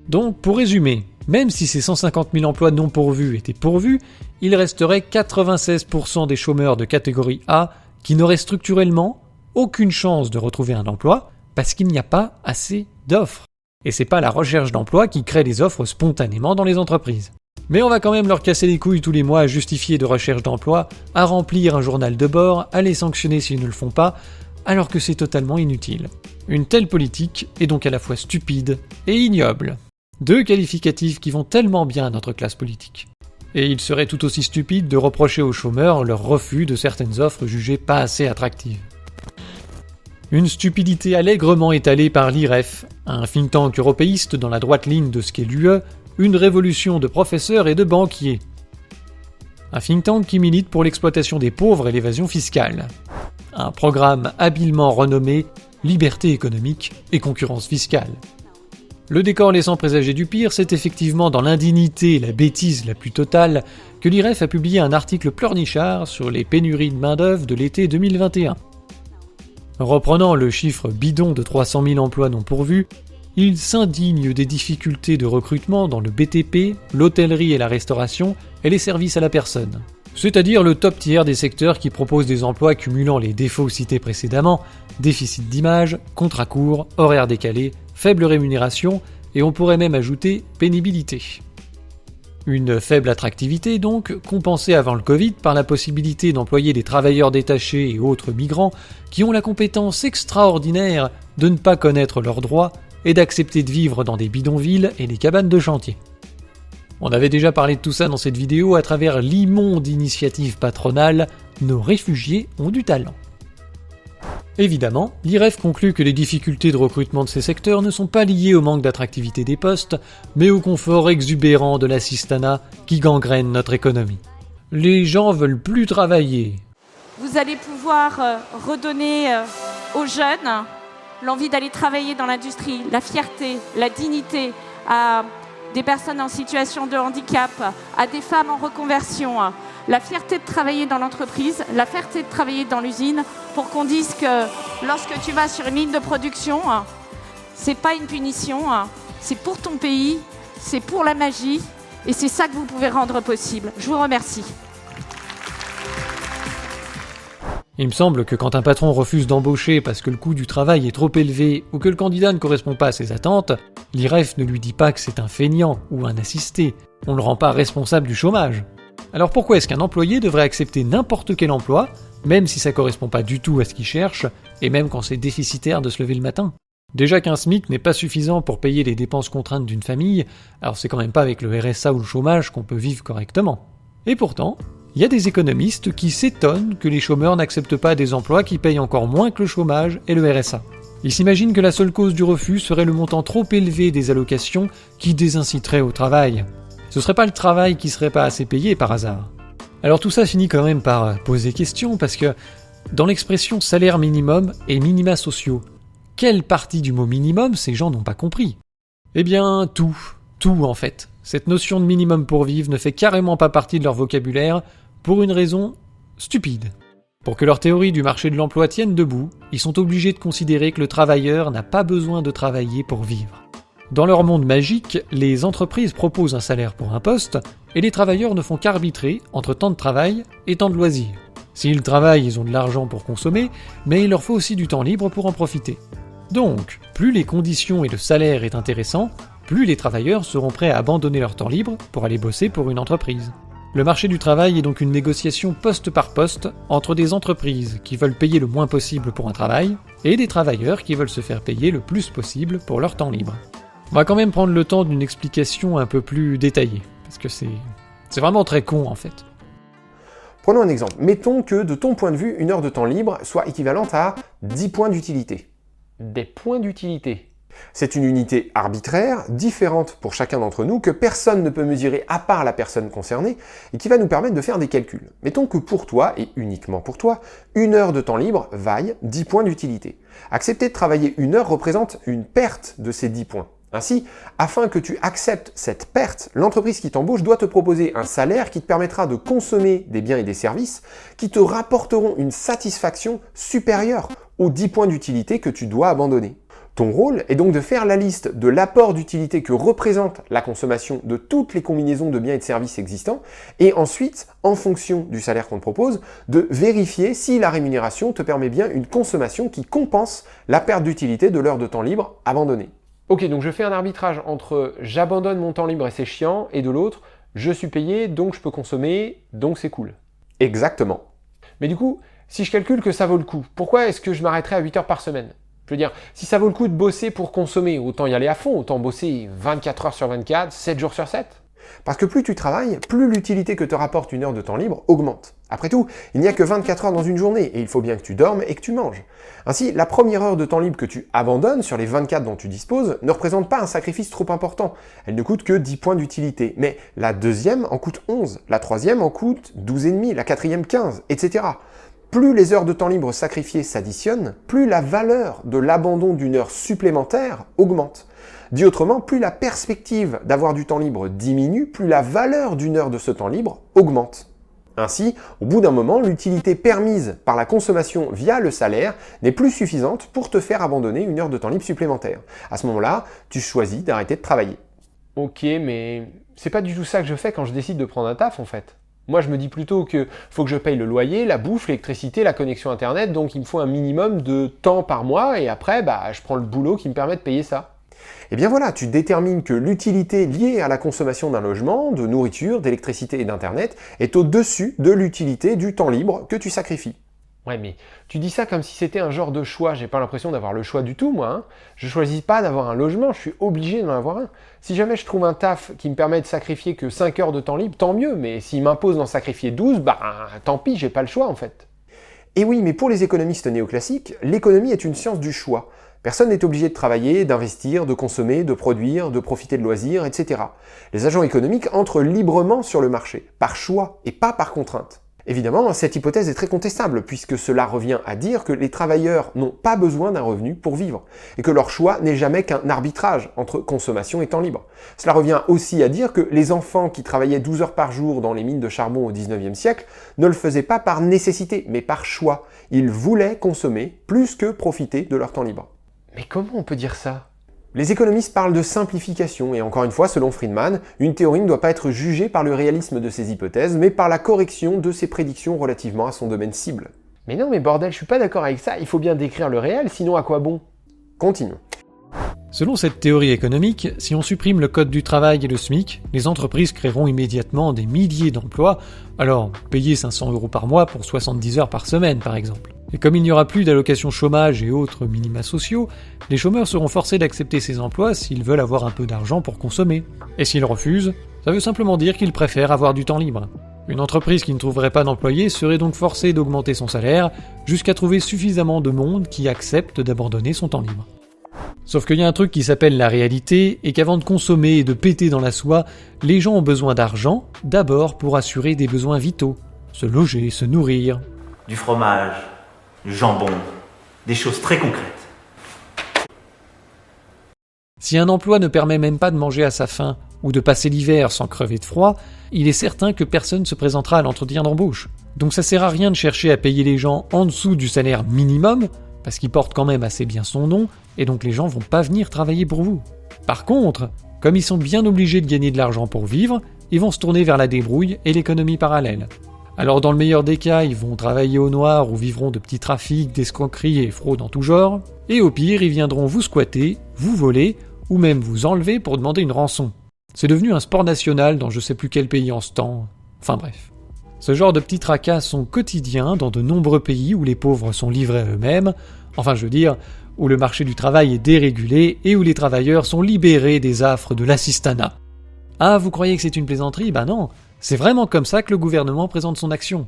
Donc, pour résumer, même si ces 150 000 emplois non pourvus étaient pourvus, il resterait 96% des chômeurs de catégorie A qui n'auraient structurellement aucune chance de retrouver un emploi parce qu'il n'y a pas assez d'offres. Et c'est pas la recherche d'emploi qui crée les offres spontanément dans les entreprises. Mais on va quand même leur casser les couilles tous les mois à justifier de recherche d'emploi, à remplir un journal de bord, à les sanctionner s'ils ne le font pas, alors que c'est totalement inutile. Une telle politique est donc à la fois stupide et ignoble. 2 qualificatifs qui vont tellement bien à notre classe politique. Et il serait tout aussi stupide de reprocher aux chômeurs leur refus de certaines offres jugées pas assez attractives. Une stupidité allègrement étalée par l'IREF, un think tank européiste dans la droite ligne de ce qu'est l'UE, une révolution de professeurs et de banquiers. Un think tank qui milite pour l'exploitation des pauvres et l'évasion fiscale. Un programme habilement renommé « Liberté économique et concurrence fiscale ». Le décor laissant présager du pire, c'est effectivement dans l'indignité et la bêtise la plus totale que l'IREF a publié un article pleurnichard sur les pénuries de main-d'œuvre de l'été 2021. Reprenant le chiffre bidon de 300 000 emplois non pourvus, il s'indigne des difficultés de recrutement dans le BTP, l'hôtellerie et la restauration et les services à la personne. C'est-à-dire le top tiers des secteurs qui proposent des emplois cumulant les défauts cités précédemment, déficit d'image, contrats courts, horaires décalés, faible rémunération et on pourrait même ajouter pénibilité. Une faible attractivité donc, compensée avant le Covid par la possibilité d'employer des travailleurs détachés et autres migrants qui ont la compétence extraordinaire de ne pas connaître leurs droits et d'accepter de vivre dans des bidonvilles et des cabanes de chantier. On avait déjà parlé de tout ça dans cette vidéo à travers l'immonde initiative patronale « Nos réfugiés ont du talent ». Évidemment, l'IREF conclut que les difficultés de recrutement de ces secteurs ne sont pas liées au manque d'attractivité des postes, mais au confort exubérant de l'assistanat qui gangrène notre économie. Les gens veulent plus travailler. Vous allez pouvoir redonner aux jeunes l'envie d'aller travailler dans l'industrie, la fierté, la dignité à des personnes en situation de handicap, à des femmes en reconversion, la fierté de travailler dans l'entreprise, la fierté de travailler dans l'usine, pour qu'on dise que lorsque tu vas sur une ligne de production, c'est pas une punition, c'est pour ton pays, c'est pour la magie, et c'est ça que vous pouvez rendre possible. Je vous remercie. Il me semble que quand un patron refuse d'embaucher parce que le coût du travail est trop élevé ou que le candidat ne correspond pas à ses attentes, l'IREF ne lui dit pas que c'est un feignant ou un assisté. On ne le rend pas responsable du chômage. Alors pourquoi est-ce qu'un employé devrait accepter n'importe quel emploi, même si ça correspond pas du tout à ce qu'il cherche, et même quand c'est déficitaire de se lever le matin ? Déjà qu'un SMIC n'est pas suffisant pour payer les dépenses contraintes d'une famille, alors c'est quand même pas avec le RSA ou le chômage qu'on peut vivre correctement. Et pourtant, il y a des économistes qui s'étonnent que les chômeurs n'acceptent pas des emplois qui payent encore moins que le chômage et le RSA. Ils s'imaginent que la seule cause du refus serait le montant trop élevé des allocations qui désinciterait au travail. Ce serait pas le travail qui serait pas assez payé par hasard. Alors tout ça finit quand même par poser question parce que dans l'expression salaire minimum et minima sociaux, quelle partie du mot minimum ces gens n'ont pas compris ? Eh bien tout en fait. Cette notion de minimum pour vivre ne fait carrément pas partie de leur vocabulaire pour une raison stupide. Pour que leur théorie du marché de l'emploi tienne debout, ils sont obligés de considérer que le travailleur n'a pas besoin de travailler pour vivre. Dans leur monde magique, les entreprises proposent un salaire pour un poste et les travailleurs ne font qu'arbitrer entre temps de travail et temps de loisirs. S'ils travaillent, ils ont de l'argent pour consommer, mais il leur faut aussi du temps libre pour en profiter. Donc, plus les conditions et le salaire est intéressant, plus les travailleurs seront prêts à abandonner leur temps libre pour aller bosser pour une entreprise. Le marché du travail est donc une négociation poste par poste entre des entreprises qui veulent payer le moins possible pour un travail et des travailleurs qui veulent se faire payer le plus possible pour leur temps libre. On va quand même prendre le temps d'une explication un peu plus détaillée, parce que c'est vraiment très con en fait. Prenons un exemple. Mettons que de ton point de vue, une heure de temps libre soit équivalente à 10 points d'utilité. Des points d'utilité. C'est une unité arbitraire, différente pour chacun d'entre nous, que personne ne peut mesurer à part la personne concernée, et qui va nous permettre de faire des calculs. Mettons que pour toi, et uniquement pour toi, 1 heure de temps libre vaille 10 points d'utilité. Accepter de travailler 1 heure représente une perte de ces 10 points. Ainsi, afin que tu acceptes cette perte, l'entreprise qui t'embauche doit te proposer un salaire qui te permettra de consommer des biens et des services qui te rapporteront une satisfaction supérieure aux 10 points d'utilité que tu dois abandonner. Ton rôle est donc de faire la liste de l'apport d'utilité que représente la consommation de toutes les combinaisons de biens et de services existants et ensuite, en fonction du salaire qu'on te propose, de vérifier si la rémunération te permet bien une consommation qui compense la perte d'utilité de l'heure de temps libre abandonnée. Ok, donc je fais un arbitrage entre j'abandonne mon temps libre et c'est chiant, et de l'autre, je suis payé, donc je peux consommer, donc c'est cool. Exactement. Mais du coup, si je calcule que ça vaut le coup, pourquoi est-ce que je m'arrêterai à 8 heures par semaine? Je veux dire, si ça vaut le coup de bosser pour consommer, autant y aller à fond, autant bosser 24 heures sur 24, 7 jours sur 7. Parce que plus tu travailles, plus l'utilité que te rapporte 1 heure de temps libre augmente. Après tout, il n'y a que 24 heures dans une journée et il faut bien que tu dormes et que tu manges. Ainsi, la première heure de temps libre que tu abandonnes sur les 24 dont tu disposes ne représente pas un sacrifice trop important. Elle ne coûte que 10 points d'utilité. Mais la deuxième en coûte 11, la troisième en coûte 12,5, la quatrième 15, etc. Plus les heures de temps libre sacrifiées s'additionnent, plus la valeur de l'abandon d'une heure supplémentaire augmente. Dit autrement, plus la perspective d'avoir du temps libre diminue, plus la valeur d'une heure de ce temps libre augmente. Ainsi, au bout d'un moment, l'utilité permise par la consommation via le salaire n'est plus suffisante pour te faire abandonner 1 heure de temps libre supplémentaire. À ce moment-là, tu choisis d'arrêter de travailler. Ok, mais c'est pas du tout ça que je fais quand je décide de prendre un taf en fait. Moi, je me dis plutôt que faut que je paye le loyer, la bouffe, l'électricité, la connexion internet, donc il me faut un minimum de temps par mois et après, je prends le boulot qui me permet de payer ça. Et bien voilà, tu détermines que l'utilité liée à la consommation d'un logement, de nourriture, d'électricité et d'internet est au-dessus de l'utilité du temps libre que tu sacrifies. Ouais, mais tu dis ça comme si c'était un genre de choix. J'ai pas l'impression d'avoir le choix du tout, moi. Hein. Je choisis pas d'avoir un logement, je suis obligé d'en avoir un. Si jamais je trouve un taf qui me permet de sacrifier que 5 heures de temps libre, tant mieux. Mais s'il m'impose d'en sacrifier 12, tant pis, j'ai pas le choix en fait. Et oui, mais pour les économistes néoclassiques, l'économie est une science du choix. Personne n'est obligé de travailler, d'investir, de consommer, de produire, de profiter de loisirs, etc. Les agents économiques entrent librement sur le marché, par choix et pas par contrainte. Évidemment, cette hypothèse est très contestable, puisque cela revient à dire que les travailleurs n'ont pas besoin d'un revenu pour vivre, et que leur choix n'est jamais qu'un arbitrage entre consommation et temps libre. Cela revient aussi à dire que les enfants qui travaillaient 12 heures par jour dans les mines de charbon au 19e siècle ne le faisaient pas par nécessité, mais par choix. Ils voulaient consommer plus que profiter de leur temps libre. Mais comment on peut dire ça ? Les économistes parlent de simplification, et encore une fois, selon Friedman, une théorie ne doit pas être jugée par le réalisme de ses hypothèses, mais par la correction de ses prédictions relativement à son domaine cible. Mais non, mais bordel, je suis pas d'accord avec ça, il faut bien décrire le réel, sinon à quoi bon ? Continuons. Selon cette théorie économique, si on supprime le code du travail et le SMIC, les entreprises créeront immédiatement des milliers d'emplois, alors payer 500 € par mois pour 70 heures par semaine par exemple. Et comme il n'y aura plus d'allocations chômage et autres minima sociaux, les chômeurs seront forcés d'accepter ces emplois s'ils veulent avoir un peu d'argent pour consommer. Et s'ils refusent, ça veut simplement dire qu'ils préfèrent avoir du temps libre. Une entreprise qui ne trouverait pas d'employés serait donc forcée d'augmenter son salaire jusqu'à trouver suffisamment de monde qui accepte d'abandonner son temps libre. Sauf qu'il y a un truc qui s'appelle la réalité, et qu'avant de consommer et de péter dans la soie, les gens ont besoin d'argent, d'abord pour assurer des besoins vitaux. Se loger, se nourrir. Du fromage, du jambon, des choses très concrètes. Si un emploi ne permet même pas de manger à sa faim, ou de passer l'hiver sans crever de froid, il est certain que personne ne se présentera à l'entretien d'embauche. Donc ça sert à rien de chercher à payer les gens en dessous du salaire minimum, parce qu'il porte quand même assez bien son nom, et donc les gens vont pas venir travailler pour vous. Par contre, comme ils sont bien obligés de gagner de l'argent pour vivre, ils vont se tourner vers la débrouille et l'économie parallèle. Alors dans le meilleur des cas, ils vont travailler au noir ou vivront de petits trafics, d'escroqueries et fraudes en tout genre, et au pire, ils viendront vous squatter, vous voler, ou même vous enlever pour demander une rançon. C'est devenu un sport national dans je sais plus quel pays en ce temps. Enfin bref. Ce genre de petits tracas sont quotidiens dans de nombreux pays où les pauvres sont livrés à eux-mêmes, enfin je veux dire, où le marché du travail est dérégulé et où les travailleurs sont libérés des affres de l'assistanat. Ah, vous croyez que c'est une plaisanterie ? Ben non, c'est vraiment comme ça que le gouvernement présente son action.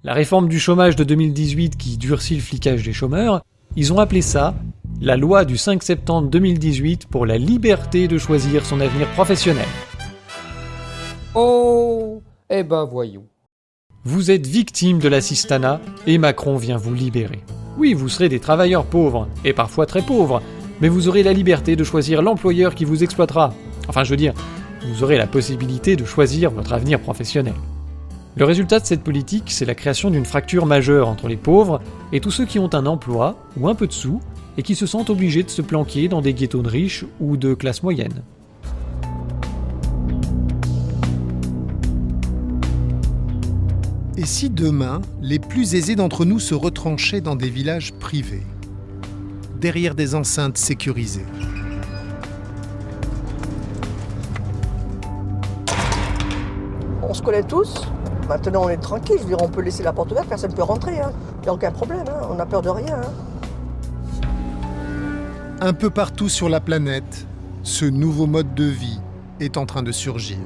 La réforme du chômage de 2018 qui durcit le flicage des chômeurs, ils ont appelé ça la loi du 5 septembre 2018 pour la liberté de choisir son avenir professionnel. Oh, eh ben voyons. Vous êtes victime de l'assistanat et Macron vient vous libérer. Oui, vous serez des travailleurs pauvres, et parfois très pauvres, mais vous aurez la liberté de choisir l'employeur qui vous exploitera. Enfin, je veux dire, vous aurez la possibilité de choisir votre avenir professionnel. Le résultat de cette politique, c'est la création d'une fracture majeure entre les pauvres et tous ceux qui ont un emploi ou un peu de sous et qui se sentent obligés de se planquer dans des ghettos de riches ou de classe moyenne. Et si demain, les plus aisés d'entre nous se retranchaient dans des villages privés, derrière des enceintes sécurisées? On se connaît tous. Maintenant, on est tranquille. Je veux dire, on peut laisser la porte ouverte, personne ne peut rentrer. Il n'y a aucun problème. On n'a peur de rien. Un peu partout sur la planète, ce nouveau mode de vie est en train de surgir.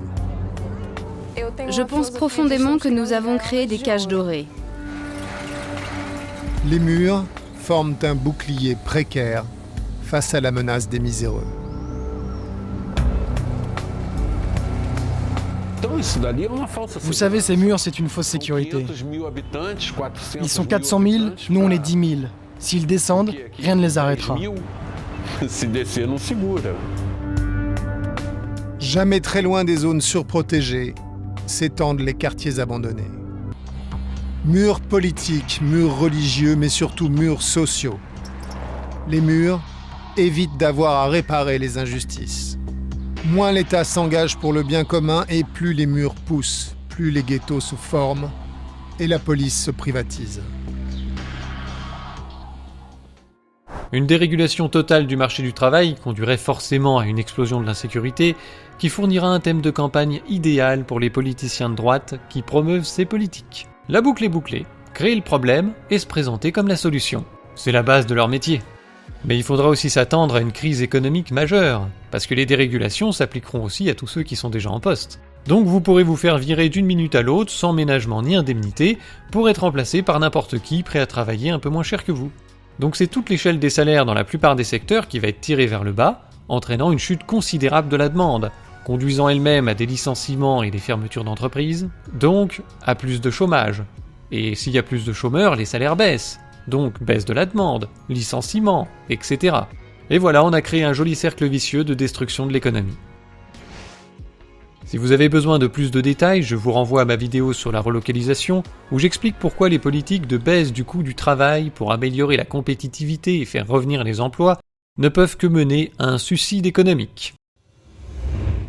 Je pense profondément que nous avons créé des cages dorées. Les murs forment un bouclier précaire face à la menace des miséreux. Vous savez, ces murs, c'est une fausse sécurité. Ils sont 400 000, nous on est 10 000. S'ils descendent, rien ne les arrêtera. Jamais très loin des zones surprotégées s'étendent les quartiers abandonnés. Murs politiques, murs religieux, mais surtout murs sociaux. Les murs évitent d'avoir à réparer les injustices. Moins l'État s'engage pour le bien commun et plus les murs poussent, plus les ghettos se forment et la police se privatise. Une dérégulation totale du marché du travail conduirait forcément à une explosion de l'insécurité qui fournira un thème de campagne idéal pour les politiciens de droite qui promeuvent ces politiques. La boucle est bouclée, créer le problème et se présenter comme la solution. C'est la base de leur métier. Mais il faudra aussi s'attendre à une crise économique majeure, parce que les dérégulations s'appliqueront aussi à tous ceux qui sont déjà en poste. Donc vous pourrez vous faire virer d'une minute à l'autre sans ménagement ni indemnité pour être remplacé par n'importe qui prêt à travailler un peu moins cher que vous. Donc c'est toute l'échelle des salaires dans la plupart des secteurs qui va être tirée vers le bas, entraînant une chute considérable de la demande, conduisant elle-même à des licenciements et des fermetures d'entreprises, donc à plus de chômage. Et s'il y a plus de chômeurs, les salaires baissent, donc baisse de la demande, licenciements, etc. Et voilà, on a créé un joli cercle vicieux de destruction de l'économie. Si vous avez besoin de plus de détails, je vous renvoie à ma vidéo sur la relocalisation, où j'explique pourquoi les politiques de baisse du coût du travail pour améliorer la compétitivité et faire revenir les emplois ne peuvent que mener à un suicide économique.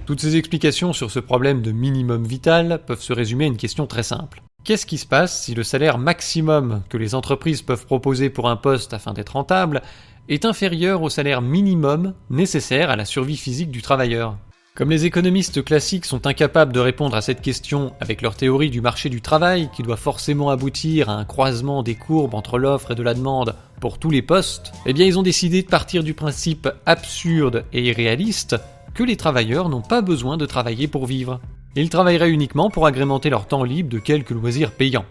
Toutes ces explications sur ce problème de minimum vital peuvent se résumer à une question très simple. Qu'est-ce qui se passe si le salaire maximum que les entreprises peuvent proposer pour un poste afin d'être rentable est inférieur au salaire minimum nécessaire à la survie physique du travailleur ? Comme les économistes classiques sont incapables de répondre à cette question avec leur théorie du marché du travail qui doit forcément aboutir à un croisement des courbes entre l'offre et de la demande pour tous les postes, eh bien ils ont décidé de partir du principe absurde et irréaliste que les travailleurs n'ont pas besoin de travailler pour vivre. Ils travailleraient uniquement pour agrémenter leur temps libre de quelques loisirs payants.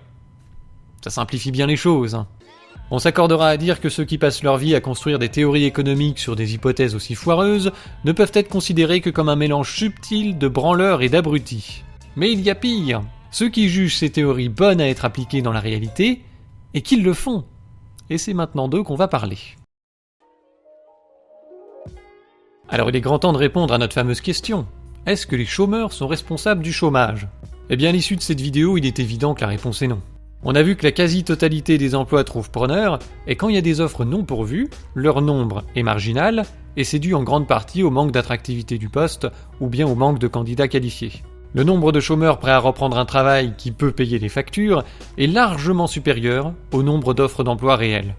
Ça simplifie bien les choses, hein. On s'accordera à dire que ceux qui passent leur vie à construire des théories économiques sur des hypothèses aussi foireuses ne peuvent être considérés que comme un mélange subtil de branleurs et d'abrutis. Mais il y a pire, ceux qui jugent ces théories bonnes à être appliquées dans la réalité, et qui le font. Et c'est maintenant d'eux qu'on va parler. Alors il est grand temps de répondre à notre fameuse question. Est-ce que les chômeurs sont responsables du chômage ? Eh bien à l'issue de cette vidéo, il est évident que la réponse est non. On a vu que la quasi-totalité des emplois trouvent preneur, et quand il y a des offres non pourvues, leur nombre est marginal, et c'est dû en grande partie au manque d'attractivité du poste, ou bien au manque de candidats qualifiés. Le nombre de chômeurs prêts à reprendre un travail qui peut payer les factures est largement supérieur au nombre d'offres d'emploi réelles.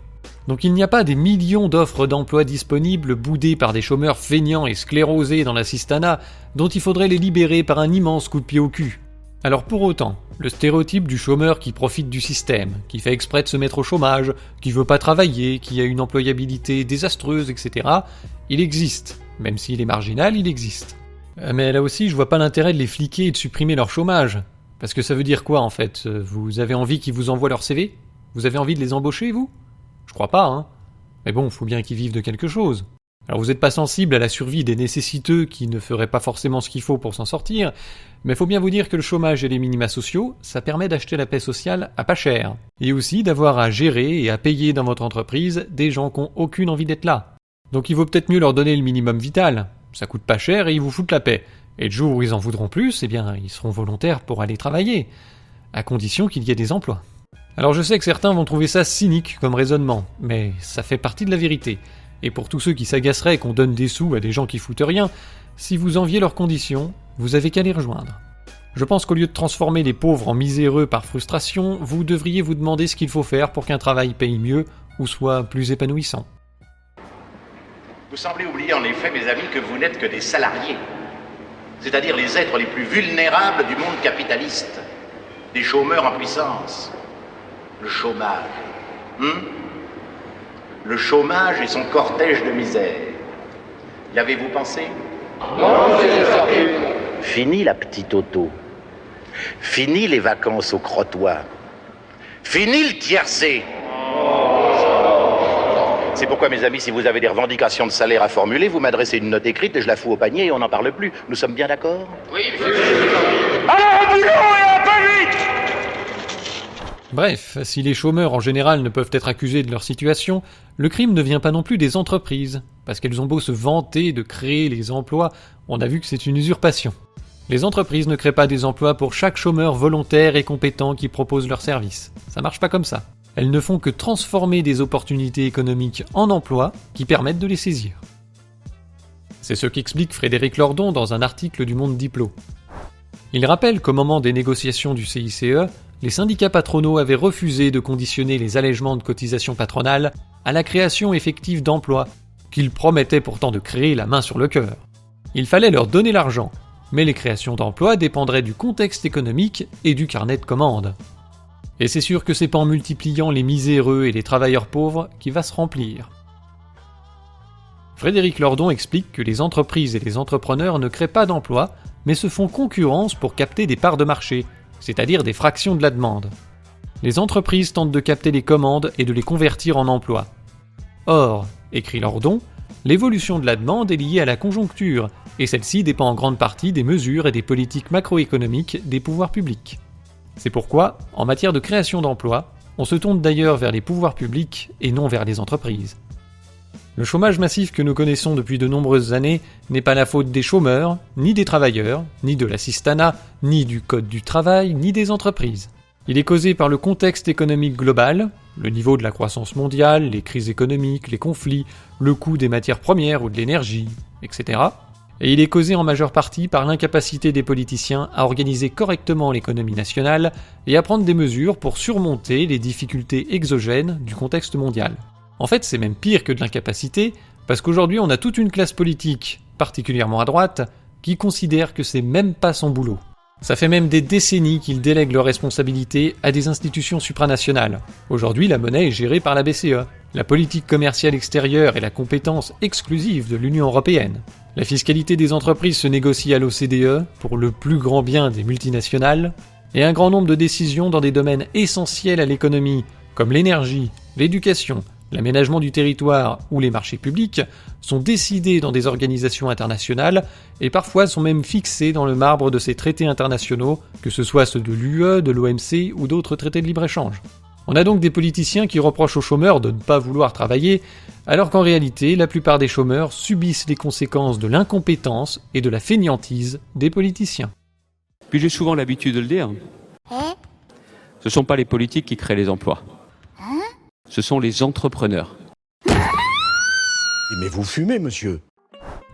Donc il n'y a pas des millions d'offres d'emploi disponibles boudées par des chômeurs feignants et sclérosés dans l'assistanat, dont il faudrait les libérer par un immense coup de pied au cul. Alors pour autant, le stéréotype du chômeur qui profite du système, qui fait exprès de se mettre au chômage, qui veut pas travailler, qui a une employabilité désastreuse, etc., il existe. Même s'il est marginal, il existe. Mais là aussi, je vois pas l'intérêt de les fliquer et de supprimer leur chômage. Parce que ça veut dire quoi en fait ? Vous avez envie qu'ils vous envoient leur CV ? Vous avez envie de les embaucher, vous ? Je crois pas, hein. Mais bon, faut bien qu'ils vivent de quelque chose. Alors vous n'êtes pas sensible à la survie des nécessiteux qui ne feraient pas forcément ce qu'il faut pour s'en sortir, mais faut bien vous dire que le chômage et les minima sociaux, ça permet d'acheter la paix sociale à pas cher. Et aussi d'avoir à gérer et à payer dans votre entreprise des gens qui n'ont aucune envie d'être là. Donc il vaut peut-être mieux leur donner le minimum vital. Ça coûte pas cher et ils vous foutent la paix. Et le jour où ils en voudront plus, eh bien ils seront volontaires pour aller travailler, à condition qu'il y ait des emplois. Alors je sais que certains vont trouver ça cynique comme raisonnement, mais ça fait partie de la vérité. Et pour tous ceux qui s'agaceraient qu'on donne des sous à des gens qui foutent rien, si vous enviez leurs conditions, vous avez qu'à les rejoindre. Je pense qu'au lieu de transformer les pauvres en miséreux par frustration, vous devriez vous demander ce qu'il faut faire pour qu'un travail paye mieux ou soit plus épanouissant. Vous semblez oublier en effet, mes amis, que vous n'êtes que des salariés, c'est-à-dire les êtres les plus vulnérables du monde capitaliste, des chômeurs en puissance. Le chômage. Le chômage et son cortège de misère. Y avez-vous pensé? Non, c'est sorti. Fini la petite auto. Fini les vacances au crottoir. Fini le tiercé. C'est pourquoi, mes amis, si vous avez des revendications de salaire à formuler, vous m'adressez une note écrite et je la fous au panier et on n'en parle plus. Nous sommes bien d'accord? Oui, monsieur. Alors au boulot et un peu vite! Bref, si les chômeurs en général ne peuvent être accusés de leur situation, le crime ne vient pas non plus des entreprises, parce qu'elles ont beau se vanter de créer les emplois, on a vu que c'est une usurpation. Les entreprises ne créent pas des emplois pour chaque chômeur volontaire et compétent qui propose leurs services. Ça marche pas comme ça. Elles ne font que transformer des opportunités économiques en emplois qui permettent de les saisir. C'est ce qu'explique Frédéric Lordon dans un article du Monde Diplo. Il rappelle qu'au moment des négociations du CICE, les syndicats patronaux avaient refusé de conditionner les allègements de cotisations patronales à la création effective d'emplois, qu'ils promettaient pourtant de créer la main sur le cœur. Il fallait leur donner l'argent, mais les créations d'emplois dépendraient du contexte économique et du carnet de commandes. Et c'est sûr que c'est pas en multipliant les miséreux et les travailleurs pauvres qu'il va se remplir. Frédéric Lordon explique que les entreprises et les entrepreneurs ne créent pas d'emplois, mais se font concurrence pour capter des parts de marché, c'est-à-dire des fractions de la demande. Les entreprises tentent de capter les commandes et de les convertir en emplois. Or, écrit Lordon, l'évolution de la demande est liée à la conjoncture, et celle-ci dépend en grande partie des mesures et des politiques macroéconomiques des pouvoirs publics. C'est pourquoi, en matière de création d'emplois, on se tourne d'ailleurs vers les pouvoirs publics et non vers les entreprises. Le chômage massif que nous connaissons depuis de nombreuses années n'est pas la faute des chômeurs, ni des travailleurs, ni de l'assistanat, ni du code du travail, ni des entreprises. Il est causé par le contexte économique global, le niveau de la croissance mondiale, les crises économiques, les conflits, le coût des matières premières ou de l'énergie, etc. Et il est causé en majeure partie par l'incapacité des politiciens à organiser correctement l'économie nationale et à prendre des mesures pour surmonter les difficultés exogènes du contexte mondial. En fait, c'est même pire que de l'incapacité, parce qu'aujourd'hui on a toute une classe politique, particulièrement à droite, qui considère que c'est même pas son boulot. Ça fait même des décennies qu'ils délèguent leurs responsabilités à des institutions supranationales. Aujourd'hui, la monnaie est gérée par la BCE. La politique commerciale extérieure est la compétence exclusive de l'Union européenne. La fiscalité des entreprises se négocie à l'OCDE pour le plus grand bien des multinationales, et un grand nombre de décisions dans des domaines essentiels à l'économie, comme l'énergie, l'éducation, l'aménagement du territoire ou les marchés publics, sont décidés dans des organisations internationales et parfois sont même fixés dans le marbre de ces traités internationaux, que ce soit ceux de l'UE, de l'OMC ou d'autres traités de libre-échange. On a donc des politiciens qui reprochent aux chômeurs de ne pas vouloir travailler, alors qu'en réalité, la plupart des chômeurs subissent les conséquences de l'incompétence et de la fainéantise des politiciens. Puis j'ai souvent l'habitude de le dire. Ce ne sont pas les politiques qui créent les emplois. Ce sont les entrepreneurs. Mais vous fumez, monsieur.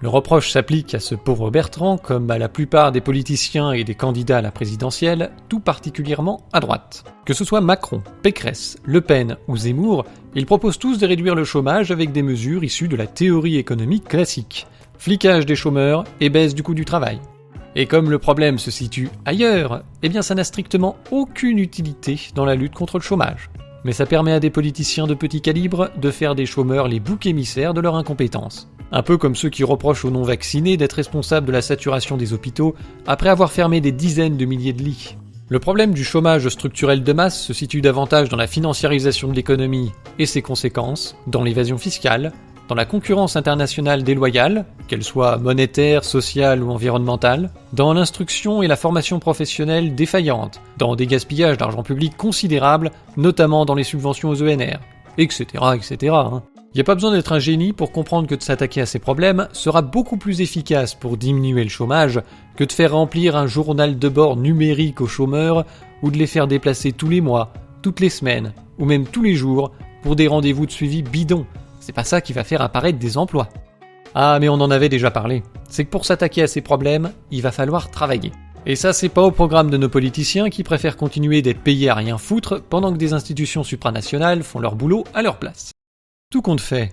Le reproche s'applique à ce pauvre Bertrand comme à la plupart des politiciens et des candidats à la présidentielle, tout particulièrement à droite. Que ce soit Macron, Pécresse, Le Pen ou Zemmour, ils proposent tous de réduire le chômage avec des mesures issues de la théorie économique classique. Flicage des chômeurs et baisse du coût du travail. Et comme le problème se situe ailleurs, eh bien ça n'a strictement aucune utilité dans la lutte contre le chômage. Mais ça permet à des politiciens de petit calibre de faire des chômeurs les boucs émissaires de leur incompétence. Un peu comme ceux qui reprochent aux non-vaccinés d'être responsables de la saturation des hôpitaux après avoir fermé des dizaines de milliers de lits. Le problème du chômage structurel de masse se situe davantage dans la financiarisation de l'économie et ses conséquences, dans l'évasion fiscale, dans la concurrence internationale déloyale, qu'elle soit monétaire, sociale ou environnementale, dans l'instruction et la formation professionnelle défaillante, dans des gaspillages d'argent public considérables, notamment dans les subventions aux ENR, etc. etc. Il n'y a pas besoin d'être un génie pour comprendre que de s'attaquer à ces problèmes sera beaucoup plus efficace pour diminuer le chômage que de faire remplir un journal de bord numérique aux chômeurs ou de les faire déplacer tous les mois, toutes les semaines ou même tous les jours pour des rendez-vous de suivi bidons. C'est pas ça qui va faire apparaître des emplois. Ah, mais on en avait déjà parlé. C'est que pour s'attaquer à ces problèmes, il va falloir travailler. Et ça, c'est pas au programme de nos politiciens qui préfèrent continuer d'être payés à rien foutre pendant que des institutions supranationales font leur boulot à leur place. Tout compte fait,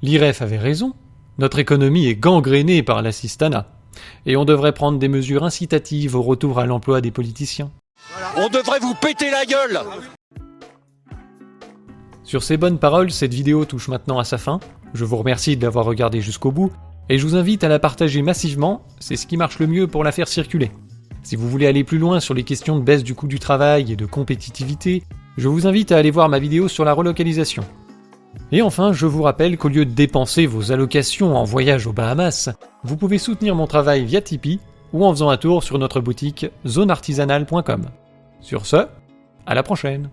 l'IREF avait raison. Notre économie est gangrénée par l'assistanat. Et on devrait prendre des mesures incitatives au retour à l'emploi des politiciens. On devrait vous péter la gueule! Sur ces bonnes paroles, cette vidéo touche maintenant à sa fin. Je vous remercie de l'avoir regardée jusqu'au bout, et je vous invite à la partager massivement, c'est ce qui marche le mieux pour la faire circuler. Si vous voulez aller plus loin sur les questions de baisse du coût du travail et de compétitivité, je vous invite à aller voir ma vidéo sur la relocalisation. Et enfin, je vous rappelle qu'au lieu de dépenser vos allocations en voyage aux Bahamas, vous pouvez soutenir mon travail via Tipeee ou en faisant un tour sur notre boutique zoneartisanale.com. Sur ce, à la prochaine!